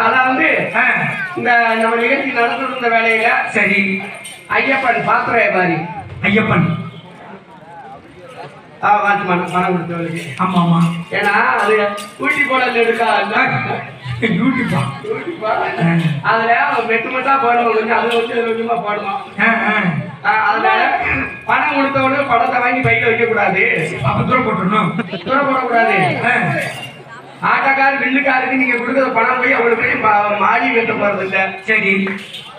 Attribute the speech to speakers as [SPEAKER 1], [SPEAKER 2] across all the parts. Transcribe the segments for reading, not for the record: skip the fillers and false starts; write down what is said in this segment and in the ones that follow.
[SPEAKER 1] அதான் வந்து இந்த நம்ம நிகழ்ச்சி நடந்துட்டு இருந்த வேலையில
[SPEAKER 2] சரி
[SPEAKER 1] ஐயப்பன் பாத்திர வியாபாரி
[SPEAKER 2] ஐயப்பன்
[SPEAKER 1] பணம் கொடுத்தவருக்கு.
[SPEAKER 2] ஆமா ஆமா
[SPEAKER 1] ஏன்னா அது ஊட்டி போடல இருக்கா
[SPEAKER 2] யூடியூப்பா
[SPEAKER 1] அதுல மெட்டு மட்டும் போடுவோம் கொஞ்சம் அது கொஞ்சம் கொஞ்சமா போடுவோம். அதனால பணம் கொடுத்தவொடனே பணத்தை வாங்கி பையில வைக்க கூடாது.
[SPEAKER 2] அப்ப தூரம் போட்டுருணும்.
[SPEAKER 1] தூரம் போடக்கூடாது. ஆட்டோக்கார பில்லுக்காருக்கு நீங்க கொடுக்குற பணம் போய் அவங்களுக்கு மாடி வெட்ட போறது இல்லை.
[SPEAKER 2] சரி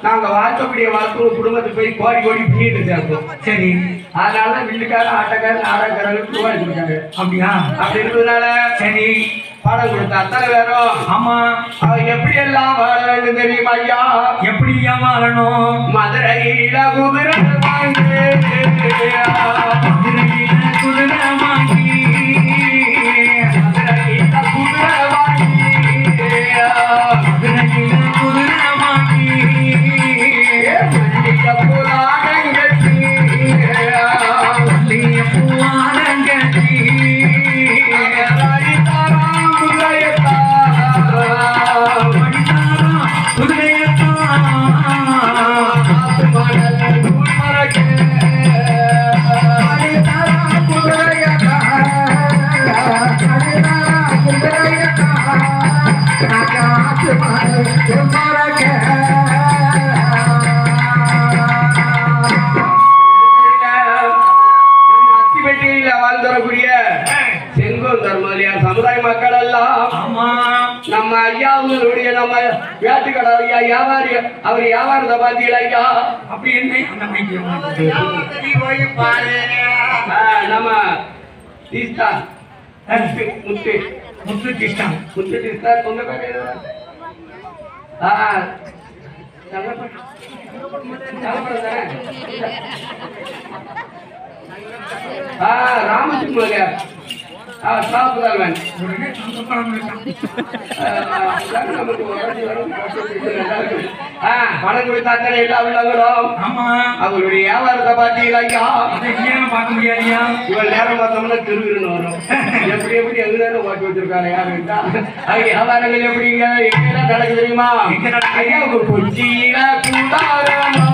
[SPEAKER 1] நாங்க வாழ்க்கக்கூடிய வாழ்க்கை குடும்பத்துக்கு போய் கோடி கோடி பண்ணிட்டு இருக்கோம்.
[SPEAKER 2] சரி
[SPEAKER 1] அதனாலதான் பில்லுக்கார ஆட்டோக்கார நாடகக்காரங்களுக்கு ரூபாய் கொடுக்காங்க.
[SPEAKER 2] அப்படியா?
[SPEAKER 1] அப்படி இருந்ததுனால
[SPEAKER 2] சரி
[SPEAKER 1] பணம் கொடுத்த அத்தனை பேரும்
[SPEAKER 2] ஆமா
[SPEAKER 1] அவன் எப்படி எல்லாம் வாழ வேண்டும் தெரியுமா ஐயா?
[SPEAKER 2] எப்படியா வாழணும்?
[SPEAKER 1] மதுரையில குதிரை வாங்கி
[SPEAKER 2] மதுரையில குதிரை வாங்கி
[SPEAKER 1] மதுரையில குதிரை வாங்கி
[SPEAKER 2] மதுரையில குதிரை வாங்கி
[SPEAKER 1] மல்லிகை பூவாரங்கட்டி
[SPEAKER 2] மல்லிகை பூவாரங்கட்டி
[SPEAKER 1] சமுதாய மக்கள் எல்லாம் நம்ம ஐயாவுடைய நம்ம வேட்டுக்கடை ஐயா வியாபாரி அவர் வியாபாரத்தை பார்த்தீங்களா ஐயா?
[SPEAKER 2] அப்படி என்ன
[SPEAKER 1] நம்ம தீஸ்தா முத்து
[SPEAKER 2] முத்து கிருஷ்ணன்
[SPEAKER 1] முத்து தீஸ்தா சொந்த பேர் ராமச்சந்திரன் சாப்பிடுவாங்க. பணம் கொடுத்தாத்தனை எல்லா உள்ளவங்களும் அவருடைய வியாபாரத்தை பார்த்தீங்களா ஐயா?
[SPEAKER 2] பார்க்க முடியாதியா?
[SPEAKER 1] இவள் நேரம் பார்த்தோம்னா திருவிழா வரும். எப்படி எப்படி எங்க நேரம் ஓட்டி வச்சிருக்காங்க யாருக்கிட்டா? அது வியாபாரங்கள் எப்படிங்க எங்கெல்லாம் நடக்கு தெரியுமா? ஐயா ஒரு கொச்சியில கூடாரமா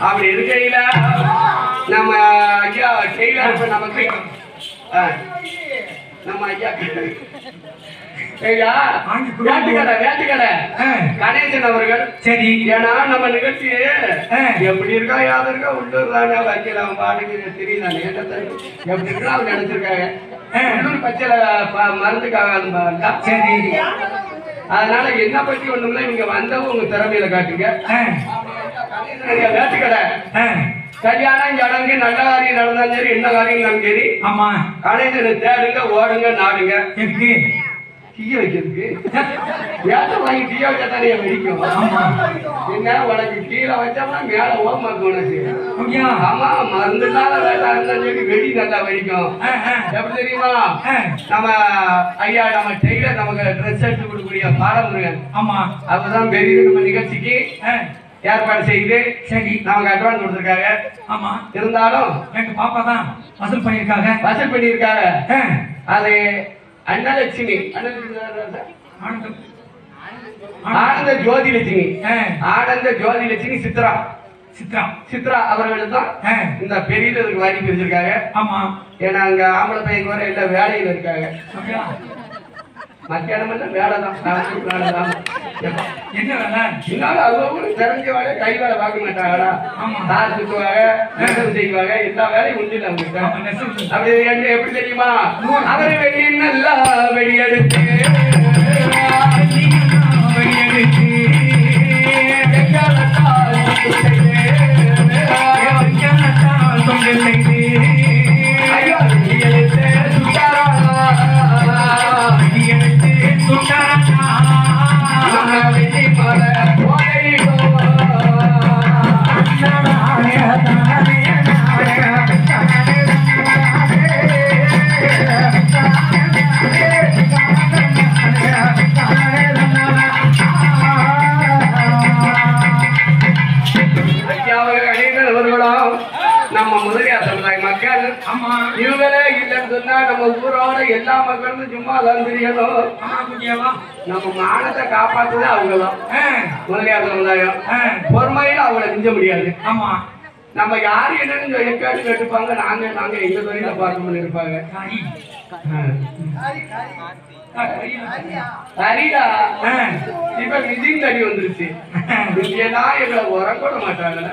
[SPEAKER 1] அப்படி இருக்கையில நம்ம ஐயா டெய்லர் நமக்கு நம்ம ஐயா வேட்டுக்கடை கணேசன் அவர்கள். சரி ஏன்னா நம்ம நிகழ்ச்சி எப்படி இருக்கா யாரு இருக்கா உள்ளூர் தானே வைக்கல அவன் பாட்டுக்கு தெரியல எப்படி இருக்கா அவங்க நினைச்சிருக்காங்க உள்ளூர் பச்சையில மருந்துக்காக. சரி அதனால என்ன பத்தி ஒண்ணுமில்ல, நீங்க வந்தவங்க உங்க திறமையில காட்டுங்க. வேட்டுக்கடை கல்யாணம் சடங்கு நல்ல காரியம் நடந்தாலும் சரி என்ன காரியம் நான் சரி
[SPEAKER 2] ஆமா
[SPEAKER 1] கணேசனை தேடுங்க ஓடுங்க நாடுங்க. எதுக்கு? டீய வைக்கிறதுக்கு. வேட்டை வாங்கி டீய வச்சா தானே வெடிக்கும். என்ன உனக்கு கீழே வச்சோம்னா மேல ஓமாக்கு உனக்கு. ஆமா மருந்துனால வேட்டா இருந்தாலும் சரி வெடி நல்லா வெடிக்கும். எப்படி தெரியுமா? நம்ம ஐயா நம்ம டெய்லர் நமக்கு ட்ரெஸ் எடுத்து கொடுக்கக்கூடிய பாரம்பரியம். ஆமா அப்பதான் பெரிய நம்ம நிகழ்ச்சிக்கு ஏற்பாடு செய்து சரி நமக்கு அட்வான்ஸ் கொடுத்துருக்காங்க. ஆமா இருந்தாலும் எங்க பாப்பா தான் வசூல் பண்ணியிருக்காங்க. அது அன்னலட்சுமி ஆனந்த ஜோதி லட்சுமி சித்ரா அவர்கள் தான் இந்த பெரியதுக்கு வாரி பிரிச்சிருக்காங்க. ஆமா ஏன்னா அங்க ஆம்பளை பையன் வர எல்லா வேலையில இருக்காங்க. மத்தியானம் வேலைதான் என்ன வேலை அவங்க தெரிஞ்ச வேலை கை வேலை பார்க்க மாட்டாங்களா? தார் சுத்துவாங்க செய்வாங்க எல்லா வேலையும் உண்டு அவங்களுக்கு. அப்படி எப்படி தெரியுமா? அவரை வெள்ளி நல்லா வெளியெடுத்து ஐயா சுத்தாரா ஏன்னா நம்ம ஊரோட எல்லா மக்களும் சும்மா தான் தெரியணும்.
[SPEAKER 2] ஆமா குட்டியாவா
[SPEAKER 1] நம்ம மானத்தை காப்பாத்துதான் அவங்கதான் முதலியார் சமுதாயம். பொறுமையில அவங்கள மிஞ்ச முடியாது.
[SPEAKER 2] ஆமா
[SPEAKER 1] நம்ம யாரு என்னன்னு கேட்டு கேட்டுப்பாங்க. நாங்க எங்க தொழில பார்க்கணும்னு இருப்பாங்க. சரிடா இப்ப விஜய் தடி வந்துருச்சு. இங்கெல்லாம் எங்களை உறக்கூட மாட்டாங்கல்ல.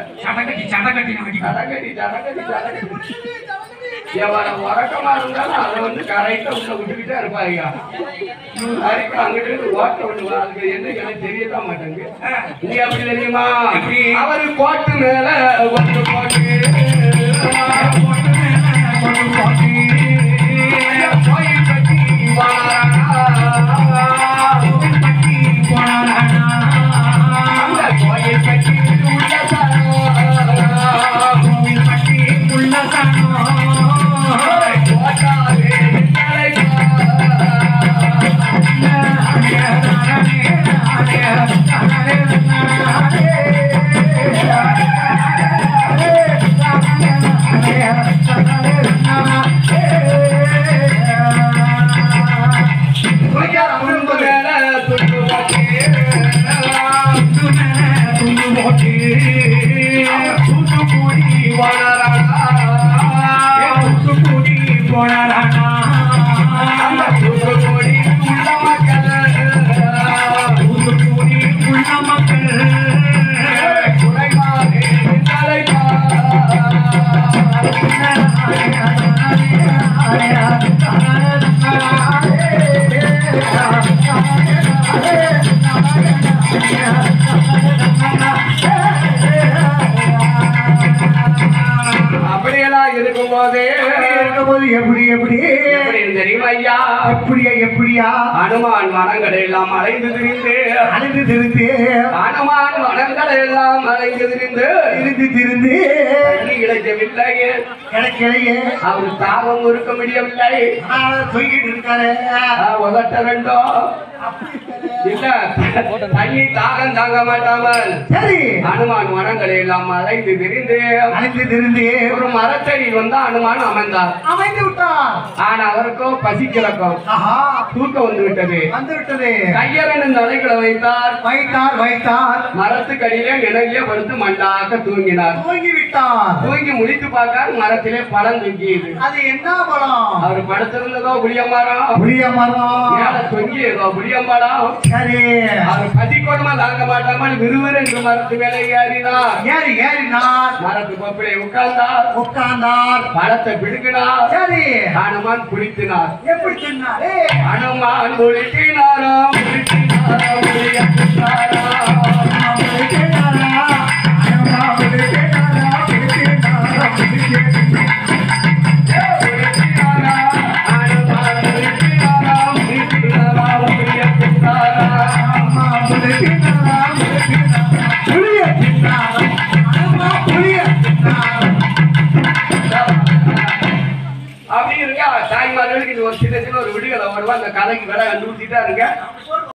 [SPEAKER 1] எவ்வளவு உறக்கமா இருந்தாலும் அதை வந்து கரெக்டா உள்ள விட்டுக்கிட்டே இருப்பாங்க. அங்கிட்டு ஓட்ட விடுவா. அதுக்கு என்ன எனக்கு தெரியதான் மாட்டாங்க. நீ அப்படி தெரியுமா? அவரு கோட்டு மேல ஒன்று போட்டு கோயில் கட்டி அந்த கோயில் கட்டி அப்படியெல்லாம் இருக்கும்போது எப்படி எப்படி எப்படி தெரியுமா ஐயா? எப்படியா அனுமான் வனங்களை எல்லாம் அலைந்து திரிந்து அனுமான் வனங்களை எல்லாம் அலைந்து திரிந்து கிடைக்கவில்லையே அவர் தாகம் இருக்க முடியவில்லை. தூக்கிட்டு இருக்காரு உதட்ட ரெண்டும் இல்ல தண்ணி தாகம் தாங்க மாட்டாமல் சரி அனுமான் வனங்களை எல்லாம் அலைந்து திரிந்து ஒரு மரத்தடி வந்து அனுமான் அமைந்து விட்டார். ஆனா அவருக்கும் பசி கிழக்கும் தூக்கம் வந்து விட்டது. கையரன் தலைகளை வைத்தார் மரத்துக்கடியிலே நிழலிலே படுத்து மண்ணாக்க தூங்கிவிட்டார். தூங்கி முடித்து பார்த்தார் மரத்திலே பழம் தூங்கியது. அது என்ன பழம்? அவர் படுத்திருந்ததோ புளிய மரம் மேல தொங்கியதோ புளிய மரம். சரி அவர் பசி கொடுமா தாங்க மாட்டாமல் விறுவிறு மரத்து மேலே ஏறினார். மரத்து கொப்பிலே உட்கார்ந்தார். பழத்தை பிடுங்கினார். சரி ஹனுமான் குளித்தினார். எப்படி சொன்னார்? ஹனுமான் குளித்தினாரோ அப்படி இருக்க தாய்மார்களுக்கு இது ஒரு சின்ன ஒரு விடுதலை வருவா. அந்த கதைக்கு விலை கண்டுபிடிச்சிட்டா இருக்க